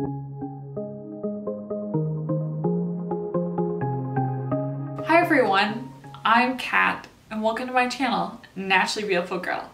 Hi everyone, I'm Kat and welcome to my channel, Naturally Beautiful Girl.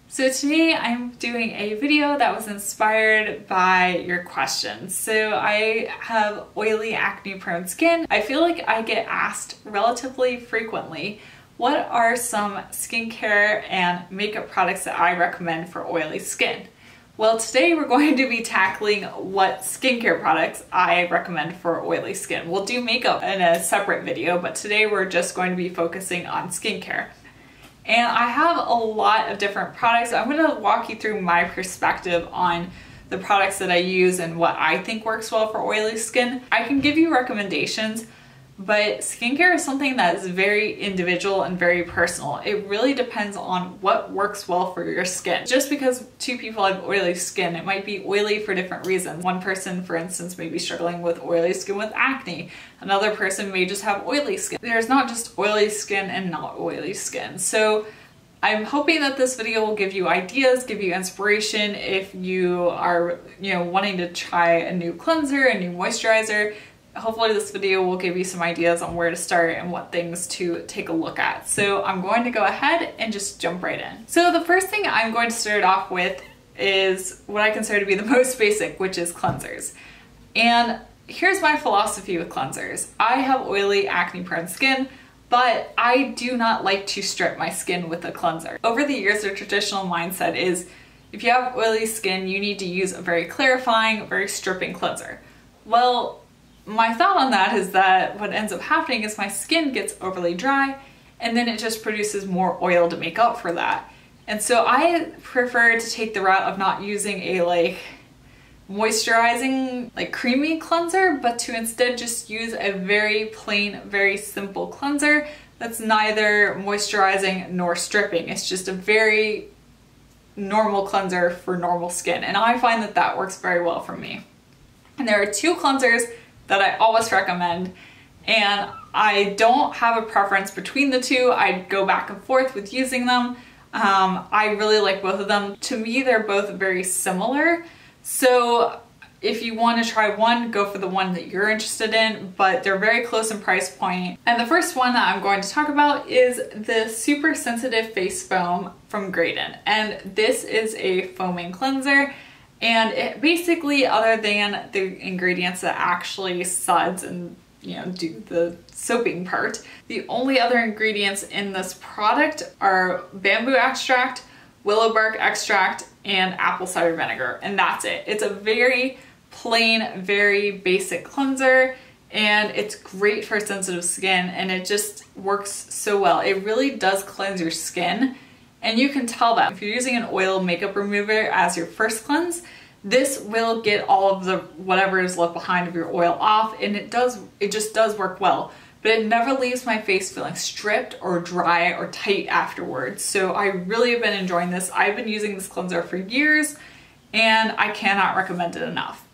So today I'm doing a video that was inspired by your questions. So I have oily, acne prone skin. I feel like I get asked relatively frequently, what are some skincare and makeup products that I recommend for oily skin? Well, today we're going to be tackling what skincare products I recommend for oily skin. We'll do makeup in a separate video, but today we're just going to be focusing on skincare. And I have a lot of different products. I'm going to walk you through my perspective on the products that I use and what I think works well for oily skin. I can give you recommendations, but skincare is something that is very individual and very personal. It really depends on what works well for your skin. Just because two people have oily skin, it might be oily for different reasons. One person, for instance, may be struggling with oily skin with acne. Another person may just have oily skin. There's not just oily skin and not oily skin. So I'm hoping that this video will give you ideas, give you inspiration if you are, wanting to try a new cleanser, a new moisturizer. Hopefully this video will give you some ideas on where to start and what things to take a look at. So I'm going to go ahead and just jump right in. So the first thing I'm going to start off with is what I consider to be the most basic, which is cleansers. And here's my philosophy with cleansers. I have oily, acne-prone skin, but I do not like to strip my skin with a cleanser. Over the years, the traditional mindset is if you have oily skin, you need to use a very clarifying, very stripping cleanser. Well, my thought on that is that what ends up happening is my skin gets overly dry and then it just produces more oil to make up for that. And so I prefer to take the route of not using a moisturizing, creamy cleanser, but to instead just use a very plain, very simple cleanser that's neither moisturizing nor stripping. It's just a very normal cleanser for normal skin. And I find that that works very well for me. And there are two cleansers that I always recommend, and I don't have a preference between the two. I go back and forth with using them. I really like both of them. To me, they're both very similar. So if you want to try one, go for the one that you're interested in, but they're very close in price point. And the first one that I'm going to talk about is the Super Sensitive Face Foam from Graden. And this is a foaming cleanser. And it basically, other than the ingredients that actually suds and do the soaping part, the only other ingredients in this product are bamboo extract, willow bark extract, and apple cider vinegar, and that's it. It's a very plain, very basic cleanser, and it's great for sensitive skin, and it just works so well. It really does cleanse your skin. And you can tell that if you're using an oil makeup remover as your first cleanse, this will get all of the whatever is left behind of your oil off, and it just does work well. But it never leaves my face feeling stripped or dry or tight afterwards. So I really have been enjoying this. I've been using this cleanser for years and I cannot recommend it enough.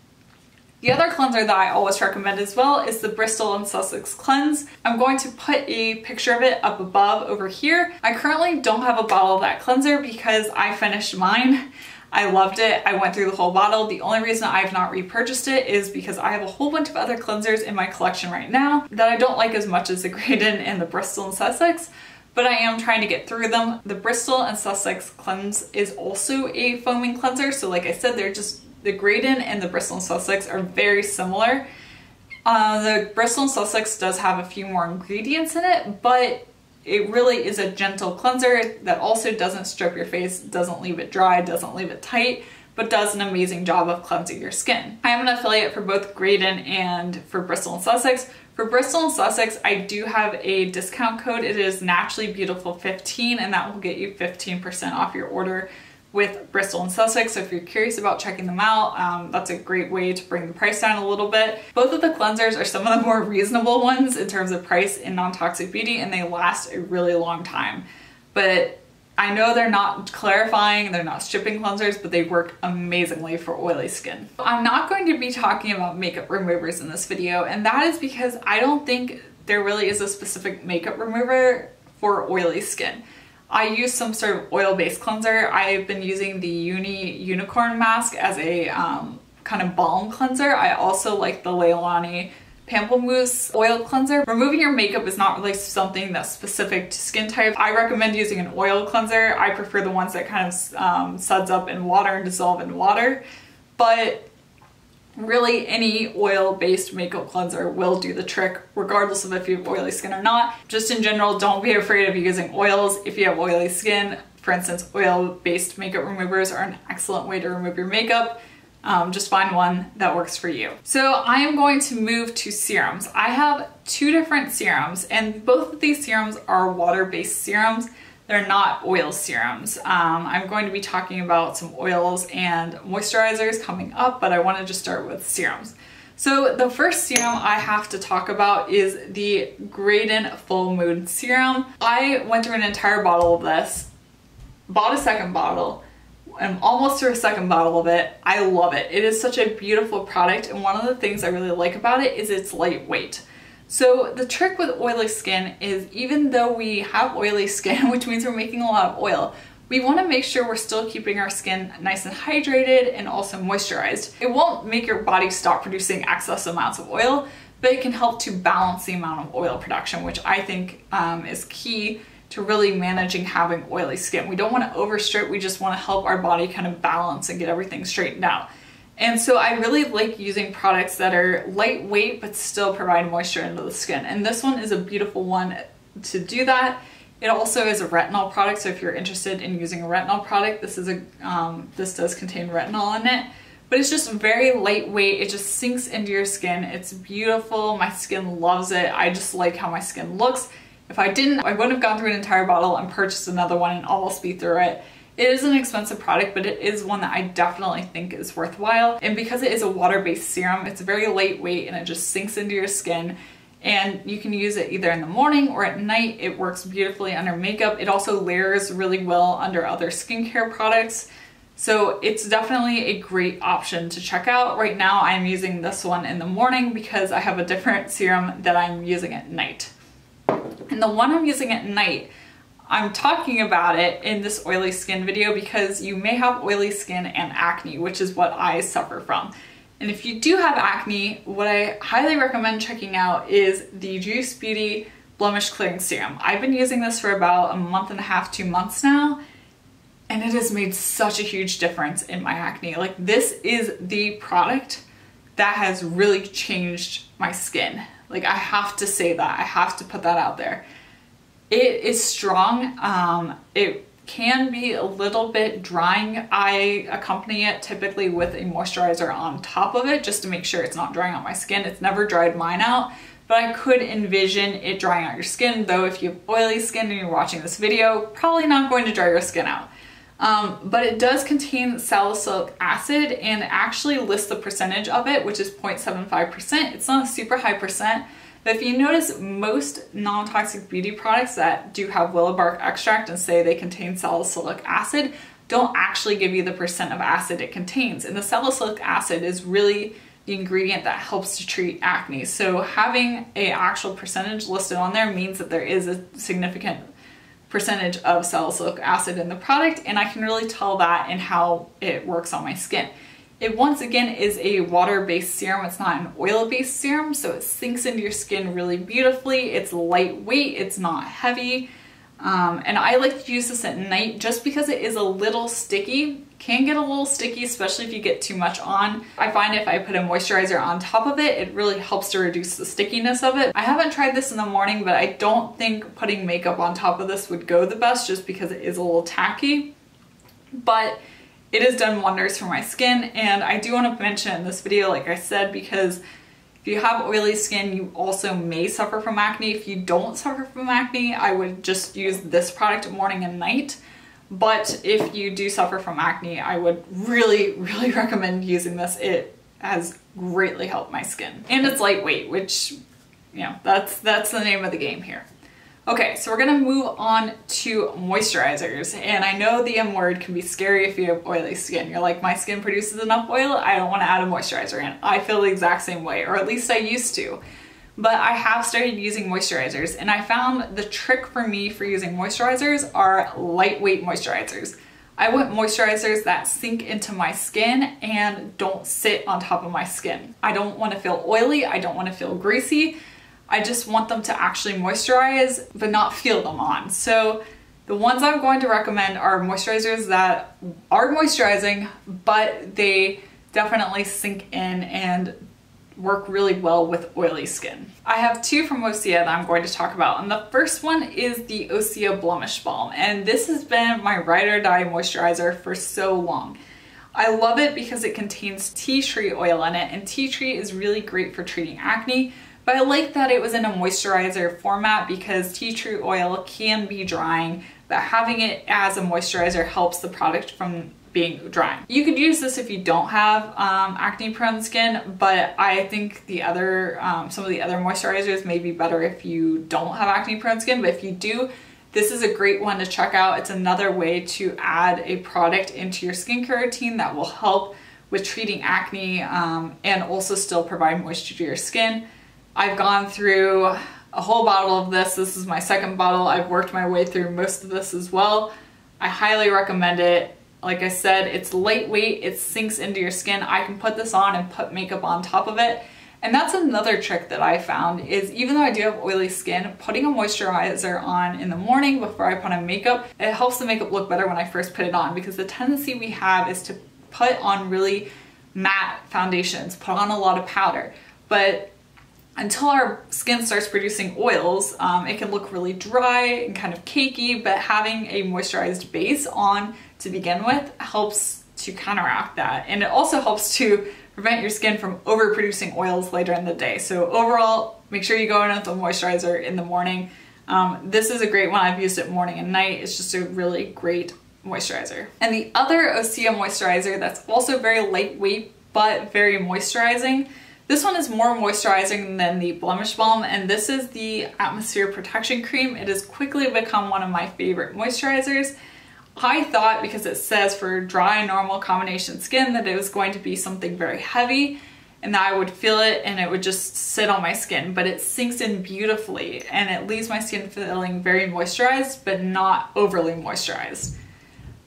The other cleanser that I always recommend as well is the Bristol and Sussex Cleanse. I'm going to put a picture of it up above over here. I currently don't have a bottle of that cleanser because I finished mine. I loved it. I went through the whole bottle. The only reason I've not repurchased it is because I have a whole bunch of other cleansers in my collection right now that I don't like as much as the Graden and the Bristol and Sussex, but I am trying to get through them. The Bristol and Sussex Cleanse is also a foaming cleanser. So like I said, the Graden and the Bristol and Sussex are very similar. The Bristol and Sussex does have a few more ingredients in it, but it really is a gentle cleanser that also doesn't strip your face, doesn't leave it dry, doesn't leave it tight, but does an amazing job of cleansing your skin. I am an affiliate for both Graden and for Bristol and Sussex. For Bristol and Sussex, I do have a discount code. It is naturallybeautiful15, and that will get you 15% off your order with Bristol and Sussex. So if you're curious about checking them out, that's a great way to bring the price down a little bit. Both of the cleansers are some of the more reasonable ones in terms of price in non-toxic beauty, and they last a really long time. But I know they're not clarifying, they're not stripping cleansers, but they work amazingly for oily skin. I'm not going to be talking about makeup removers in this video, and that is because I don't think there really is a specific makeup remover for oily skin. I use some sort of oil-based cleanser. I've been using the Unicorn mask as a kind of balm cleanser. I also like the Leilani Pamplemousse oil cleanser. Removing your makeup is not really something that's specific to skin type. I recommend using an oil cleanser. I prefer the ones that kind of suds up in water and dissolve in water, but really any oil-based makeup cleanser will do the trick regardless of if you have oily skin or not. Just in general, don't be afraid of using oils if you have oily skin. For instance, oil-based makeup removers are an excellent way to remove your makeup. Just find one that works for you. So I am going to move to serums. I have 2 different serums, and both of these serums are water-based serums. They're not oil serums. I'm going to be talking about some oils and moisturizers coming up, but I wanted to start with serums. So the first serum I have to talk about is the Graden Full Moon Serum. I went through an entire bottle of this, bought a second bottle, I'm almost through a second bottle of it. I love it. It is such a beautiful product, and one of the things I really like about it is it's lightweight. So the trick with oily skin is, even though we have oily skin, which means we're making a lot of oil, we want to make sure we're still keeping our skin nice and hydrated and also moisturized. It won't make your body stop producing excess amounts of oil, but it can help to balance the amount of oil production, which I think is key to really managing having oily skin. We don't want to overstrip, we just want to help our body kind of balance and get everything straightened out. And so I really like using products that are lightweight but still provide moisture into the skin. And this one is a beautiful one to do that. It also is a retinol product, so if you're interested in using a retinol product, this does contain retinol in it. But it's just very lightweight, it just sinks into your skin. It's beautiful, my skin loves it. I just like how my skin looks. If I didn't, I wouldn't have gone through an entire bottle and purchased another one and almost be through it. It is an expensive product, but it is one that I definitely think is worthwhile. And because it is a water-based serum, it's very lightweight and it just sinks into your skin. And you can use it either in the morning or at night. It works beautifully under makeup. It also layers really well under other skincare products. So it's definitely a great option to check out. Right now I'm using this one in the morning because I have a different serum that I'm using at night. And the one I'm using at night, I'm talking about it in this oily skin video because you may have oily skin and acne, which is what I suffer from. And if you do have acne, what I highly recommend checking out is the Juice Beauty Blemish Clearing Serum. I've been using this for about 1.5 to 2 months now, and it has made such a huge difference in my acne. Like, this is the product that has really changed my skin. Like, I have to say that. I have to put that out there. It is strong. It can be a little bit drying. I accompany it typically with a moisturizer on top of it just to make sure it's not drying out my skin. It's never dried mine out, but I could envision it drying out your skin, though if you have oily skin and you're watching this video, probably not going to dry your skin out. But it does contain salicylic acid and actually lists the percentage of it, which is 0.75%. It's not a super high percent, but if you notice, most non-toxic beauty products that do have willow bark extract and say they contain salicylic acid don't actually give you the percent of acid it contains. And the salicylic acid is really the ingredient that helps to treat acne. So having an actual percentage listed on there means that there is a significant percentage of salicylic acid in the product, and I can really tell that in how it works on my skin. It once again is a water-based serum. It's not an oil-based serum, so it sinks into your skin really beautifully. It's lightweight, it's not heavy, and I like to use this at night just because it is a little sticky. Can get a little sticky, especially if you get too much on. I find if I put a moisturizer on top of it, it really helps to reduce the stickiness of it. I haven't tried this in the morning, but I don't think putting makeup on top of this would go the best just because it is a little tacky. But it has done wonders for my skin, and I do want to mention in this video, like I said, because if you have oily skin, you also may suffer from acne. If you don't suffer from acne, I would just use this product morning and night. But if you do suffer from acne, I would really, really recommend using this. It has greatly helped my skin. And it's lightweight, which, you know, that's the name of the game here. Okay, so we're gonna move on to moisturizers. And I know the M word can be scary if you have oily skin. You're like, my skin produces enough oil, I don't wanna add a moisturizer in. I feel the exact same way, or at least I used to. But I have started using moisturizers, and I found the trick for me for using moisturizers are lightweight moisturizers. I want moisturizers that sink into my skin and don't sit on top of my skin. I don't want to feel oily, I don't want to feel greasy. I just want them to actually moisturize but not feel them on. So the ones I'm going to recommend are moisturizers that are moisturizing, but they definitely sink in and work really well with oily skin. I have two from Osio that I'm going to talk about, and the first one is the Osio Blemish Balm, and this has been my ride or die moisturizer for so long. I love it because it contains tea tree oil in it, and tea tree is really great for treating acne, but I like that it was in a moisturizer format because tea tree oil can be drying, but having it as a moisturizer helps the product from being dry. You could use this if you don't have acne prone skin, but I think the other some of the other moisturizers may be better if you don't have acne prone skin, but if you do, this is a great one to check out. It's another way to add a product into your skincare routine that will help with treating acne and also still provide moisture to your skin. I've gone through a whole bottle of this. This is my second bottle. I've worked my way through most of this as well. I highly recommend it. Like I said, it's lightweight, it sinks into your skin. I can put this on and put makeup on top of it. And that's another trick that I found is, even though I do have oily skin, putting a moisturizer on in the morning before I put on makeup, it helps the makeup look better when I first put it on, because the tendency we have is to put on really matte foundations, put on a lot of powder. But until our skin starts producing oils, it can look really dry and kind of cakey, but having a moisturized base on to begin with helps to counteract that. And it also helps to prevent your skin from overproducing oils later in the day. So overall, make sure you go in with a moisturizer in the morning. This is a great one. I've used it morning and night. It's just a really great moisturizer. And the other Osio moisturizer that's also very lightweight but very moisturizing, this one is more moisturizing than the Blemish Balm, and this is the Atmosphere Protection Cream. It has quickly become one of my favorite moisturizers. I thought, because it says for dry normal combination skin, that it was going to be something very heavy and that I would feel it and it would just sit on my skin, but it sinks in beautifully and it leaves my skin feeling very moisturized but not overly moisturized.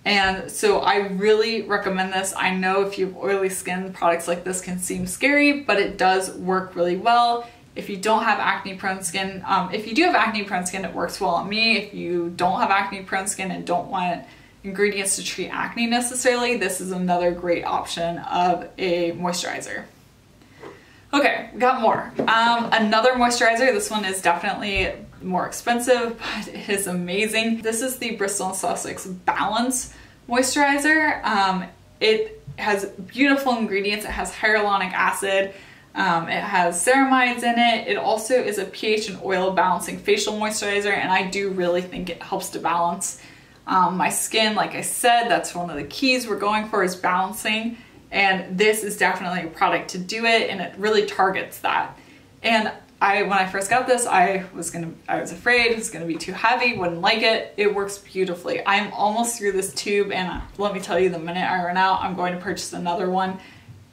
And so I really recommend this. I know if you have oily skin, products like this can seem scary, but it does work really well. If you don't have acne prone skin, if you do have acne prone skin, it works well on me. If you don't have acne prone skin and don't want ingredients to treat acne necessarily, this is another great option of a moisturizer. Okay, we got more. Another moisturizer, this one is definitely more expensive, but it is amazing. This is the Bristol and Sussex Balance Moisturizer. It has beautiful ingredients. It has hyaluronic acid. It has ceramides in it. It also is a pH and oil balancing facial moisturizer, and I do really think it helps to balance my skin. Like I said, that's one of the keys we're going for, is balancing, and this is definitely a product to do it, and it really targets that. And when I first got this, I was afraid it was gonna be too heavy, wouldn't like it. It works beautifully. I'm almost through this tube, and let me tell you, the minute I run out, I'm going to purchase another one.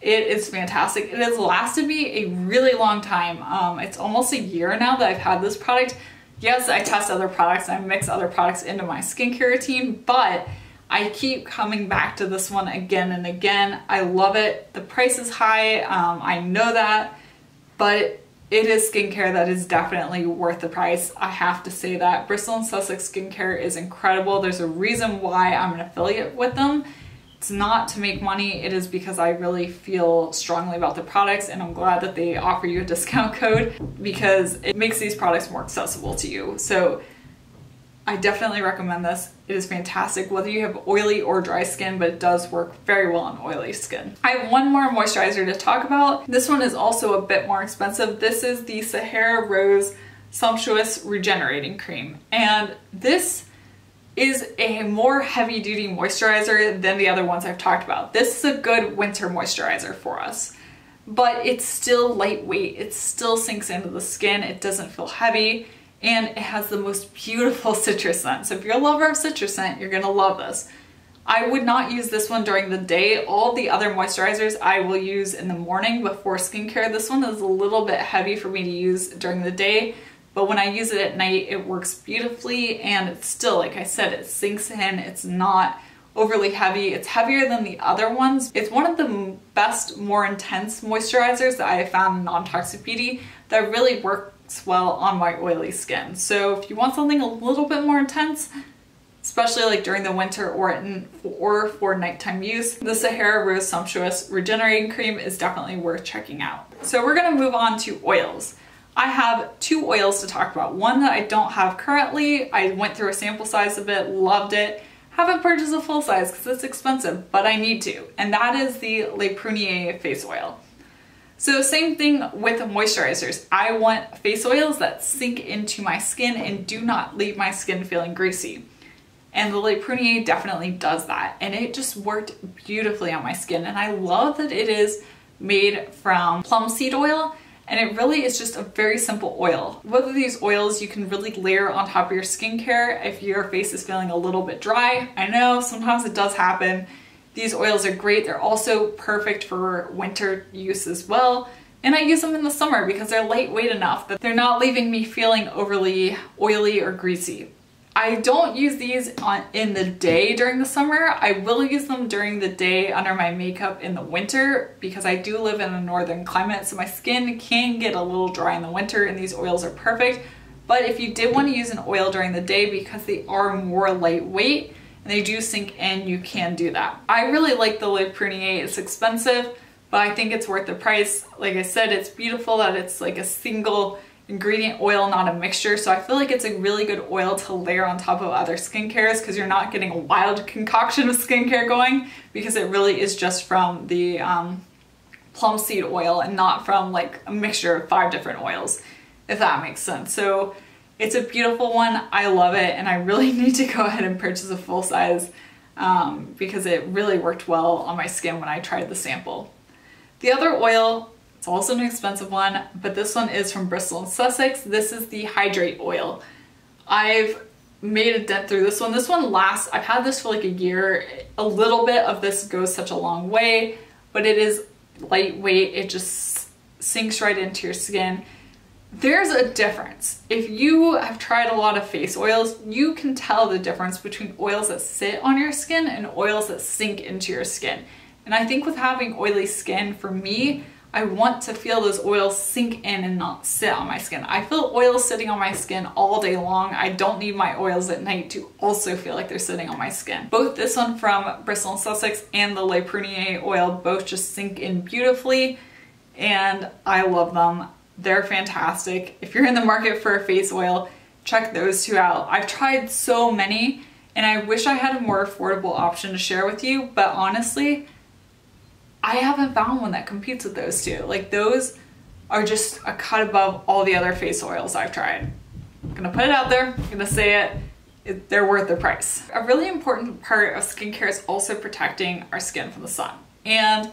It is fantastic. It has lasted me a really long time. It's almost a year now that I've had this product. Yes, I test other products and I mix other products into my skincare routine, but I keep coming back to this one again and again. I love it. The price is high, I know that, but it is skincare that is definitely worth the price. I have to say that. Bristol and Sussex skincare is incredible. There's a reason why I'm an affiliate with them. It's not to make money, it is because I really feel strongly about the products, and I'm glad that they offer you a discount code because it makes these products more accessible to you. So I definitely recommend this. It is fantastic whether you have oily or dry skin, but it does work very well on oily skin. I have one more moisturizer to talk about. This one is also a bit more expensive. This is the Sahara Rose Sumptuous Regenerating Cream, and this is a more heavy-duty moisturizer than the other ones I've talked about. This is a good winter moisturizer for us, but it's still lightweight. It still sinks into the skin. It doesn't feel heavy, and it has the most beautiful citrus scent. So if you're a lover of citrus scent, you're gonna love this. I would not use this one during the day. All the other moisturizers I will use in the morning before skincare. This one is a little bit heavy for me to use during the day, but when I use it at night, it works beautifully, and it's still, like I said, it sinks in. It's not overly heavy. It's heavier than the other ones. It's one of the best, more intense moisturizers that I have found in Non-Toxic Beauty that really works well on my oily skin. So if you want something a little bit more intense, especially like during the winter or for nighttime use, the Sahara Rose Sumptuous Regenerating Cream is definitely worth checking out. So we're gonna move on to oils. I have 2 oils to talk about. One that I don't have currently. I went through a sample size of it, loved it. Haven't purchased a full size because it's expensive, but I need to. And that is the Le Prunier face oil. So same thing with the moisturizers. I want face oils that sink into my skin and do not leave my skin feeling greasy. And the Le Prunier definitely does that. And it just worked beautifully on my skin. And I love that it is made from plum seed oil. And it really is just a very simple oil. Both of these oils you can really layer on top of your skincare if your face is feeling a little bit dry. I know sometimes it does happen. These oils are great. They're also perfect for winter use as well. And I use them in the summer because they're lightweight enough that they're not leaving me feeling overly oily or greasy. I don't use these in the day during the summer. I will use them during the day under my makeup in the winter because I do live in a northern climate, so my skin can get a little dry in the winter and these oils are perfect. But if you did want to use an oil during the day because they are more lightweight and they do sink in, you can do that. I really like the Le Prunier. It's expensive, but I think it's worth the price. Like I said, it's beautiful that it's like a single ingredient oil, not a mixture. So I feel like it's a really good oil to layer on top of other skincares because you're not getting a wild concoction of skincare going because it really is just from the plum seed oil and not from like a mixture of 5 different oils, if that makes sense. So it's a beautiful one. I love it and I really need to go ahead and purchase a full size because it really worked well on my skin when I tried the sample. The other oil, it's also an expensive one, but this one is from Bristol and Sussex. This is the Hydrate Oil. I've made a dent through this one. This one lasts, I've had this for like a year. A little bit of this goes such a long way, but it is lightweight. It just sinks right into your skin. There's a difference. If you have tried a lot of face oils, you can tell the difference between oils that sit on your skin and oils that sink into your skin. And I think with having oily skin, for me, I want to feel those oils sink in and not sit on my skin. I feel oils sitting on my skin all day long. I don't need my oils at night to also feel like they're sitting on my skin. Both this one from Bristol and Sussex and the Le Prunier oil both just sink in beautifully and I love them. They're fantastic. If you're in the market for a face oil, check those 2 out. I've tried so many and I wish I had a more affordable option to share with you, but honestly, I haven't found one that competes with those 2. Like those are just a cut above all the other face oils I've tried. I'm gonna put it out there, I'm gonna say it, they're worth the price. A really important part of skincare is also protecting our skin from the sun. And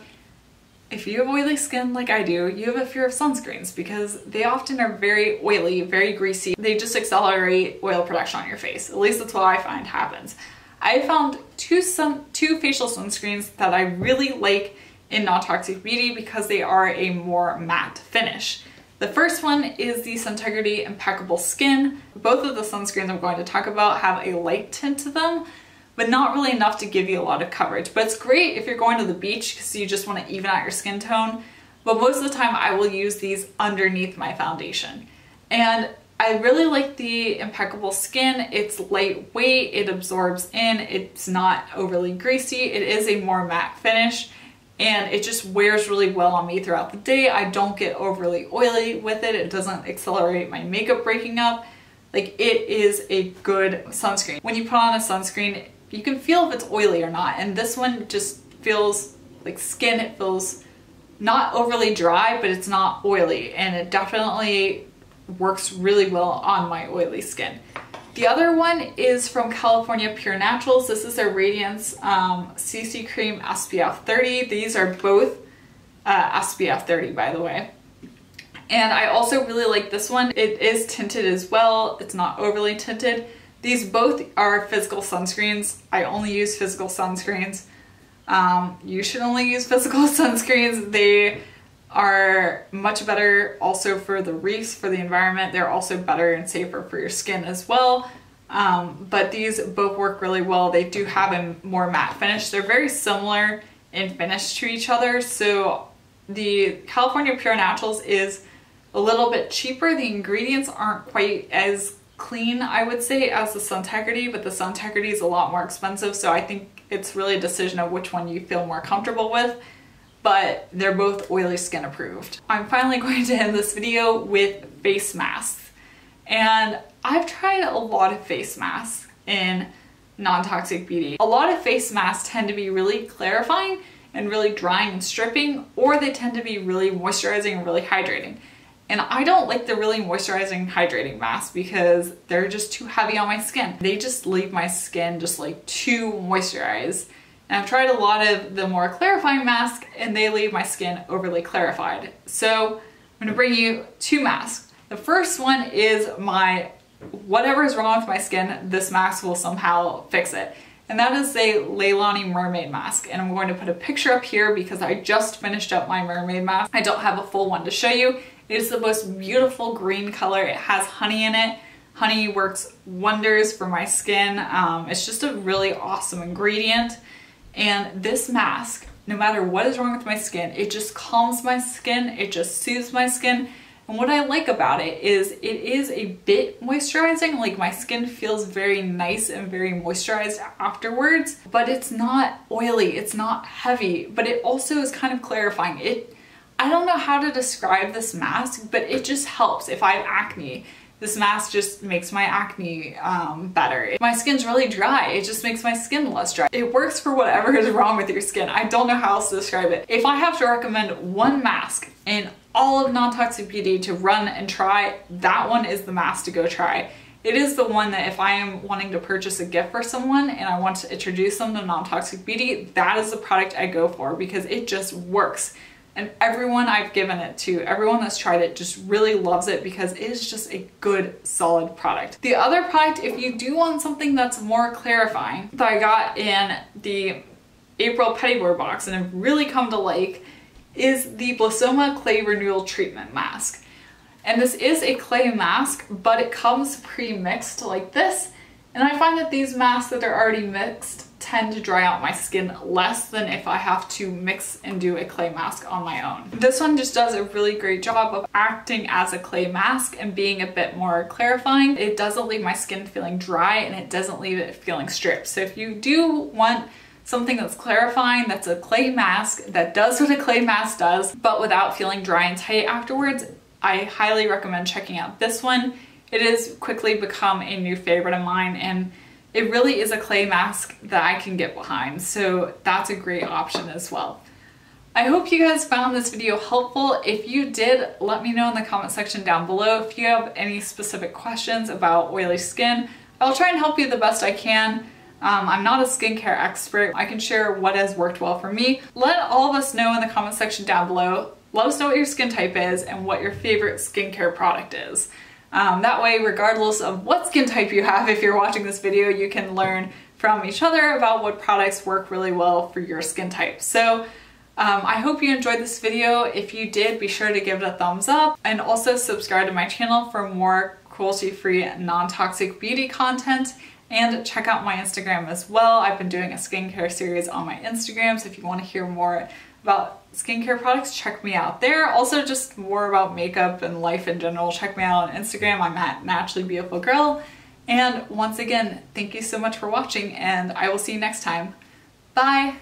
if you have oily skin like I do, you have a fear of sunscreens because they often are very oily, very greasy. They just accelerate oil production on your face. At least that's what I find happens. I found two facial sunscreens that I really like in Non-Toxic Beauty because they are a more matte finish. The first one is the Suntegrity Impeccable Skin. Both of the sunscreens I'm going to talk about have a light tint to them, but not really enough to give you a lot of coverage. But it's great if you're going to the beach because you just want to even out your skin tone. But most of the time I will use these underneath my foundation. And I really like the Impeccable Skin. It's lightweight, it absorbs in, it's not overly greasy, it is a more matte finish, and it just wears really well on me throughout the day. I don't get overly oily with it. It doesn't accelerate my makeup breaking up. Like, it is a good sunscreen. When you put on a sunscreen, you can feel if it's oily or not, and this one just feels like skin. It feels not overly dry, but it's not oily, and it definitely works really well on my oily skin. The other one is from California Pure Naturals. This is their Radiance CC Cream SPF 30. These are both SPF 30, by the way. And I also really like this one. It is tinted as well. It's not overly tinted. These both are physical sunscreens. I only use physical sunscreens. You should only use physical sunscreens. They are much better also for the reefs, for the environment. They're also better and safer for your skin as well. but these both work really well. They do have a more matte finish. They're very similar in finish to each other. So the California Pure Naturals is a little bit cheaper. The ingredients aren't quite as clean, I would say, as the Suntegrity, but the Suntegrity is a lot more expensive. So I think it's really a decision of which one you feel more comfortable with, but they're both oily skin approved. I'm finally going to end this video with face masks. And I've tried a lot of face masks in Non-Toxic Beauty. A lot of face masks tend to be really clarifying and really drying and stripping, or they tend to be really moisturizing and really hydrating. And I don't like the really moisturizing hydrating masks because they're just too heavy on my skin. They just leave my skin just like too moisturized. And I've tried a lot of the more clarifying masks and they leave my skin overly clarified. So I'm gonna bring you two masks. The first one is my whatever is wrong with my skin, this mask will somehow fix it. And that is a Leilani Mermaid mask. And I'm going to put a picture up here because I just finished up my Mermaid mask. I don't have a full one to show you. It is the most beautiful green color. It has honey in it. Honey works wonders for my skin. It's just a really awesome ingredient. And this mask, no matter what is wrong with my skin, it just calms my skin. It just soothes my skin. And what I like about it is a bit moisturizing, like my skin feels very nice and very moisturized afterwards, but it's not oily, it's not heavy, but it also is kind of clarifying. I don't know how to describe this mask, but it just helps. If I have acne, this mask just makes my acne better. If my skin's really dry, it just makes my skin less dry. It works for whatever is wrong with your skin. I don't know how else to describe it. If I have to recommend one mask in all of Non-Toxic Beauty to run and try, that one is the mask to go try. It is the one that if I am wanting to purchase a gift for someone and I want to introduce them to Non-Toxic Beauty, that is the product I go for because it just works. And everyone I've given it to, everyone that's tried it just really loves it because it is just a good, solid product. The other product, if you do want something that's more clarifying, that I got in the April Pettigore box and have really come to like, is the Blissoma Clay Renewal Treatment Mask. And this is a clay mask, but it comes pre-mixed like this. And I find that these masks that are already mixed tend to dry out my skin less than if I have to mix and do a clay mask on my own. This one just does a really great job of acting as a clay mask and being a bit more clarifying. It doesn't leave my skin feeling dry and it doesn't leave it feeling stripped. So if you do want something that's clarifying, that's a clay mask, that does what a clay mask does, but without feeling dry and tight afterwards, I highly recommend checking out this one. It has quickly become a new favorite of mine and it really is a clay mask that I can get behind, so that's a great option as well. I hope you guys found this video helpful. If you did, let me know in the comment section down below. If you have any specific questions about oily skin, I'll try and help you the best I can. I'm not a skincare expert. I can share what has worked well for me. Let all of us know in the comment section down below. Let us know what your skin type is and what your favorite skincare product is. That way, regardless of what skin type you have, if you're watching this video, you can learn from each other about what products work really well for your skin type. So I hope you enjoyed this video. If you did, be sure to give it a thumbs up and also subscribe to my channel for more cruelty-free, non-toxic beauty content. And check out my Instagram as well. I've been doing a skincare series on my Instagram, so if you want to hear more about skincare products, check me out there. Also just more about makeup and life in general, check me out on Instagram. I'm at naturallybeautifulgirl. And once again, thank you so much for watching and I will see you next time. Bye!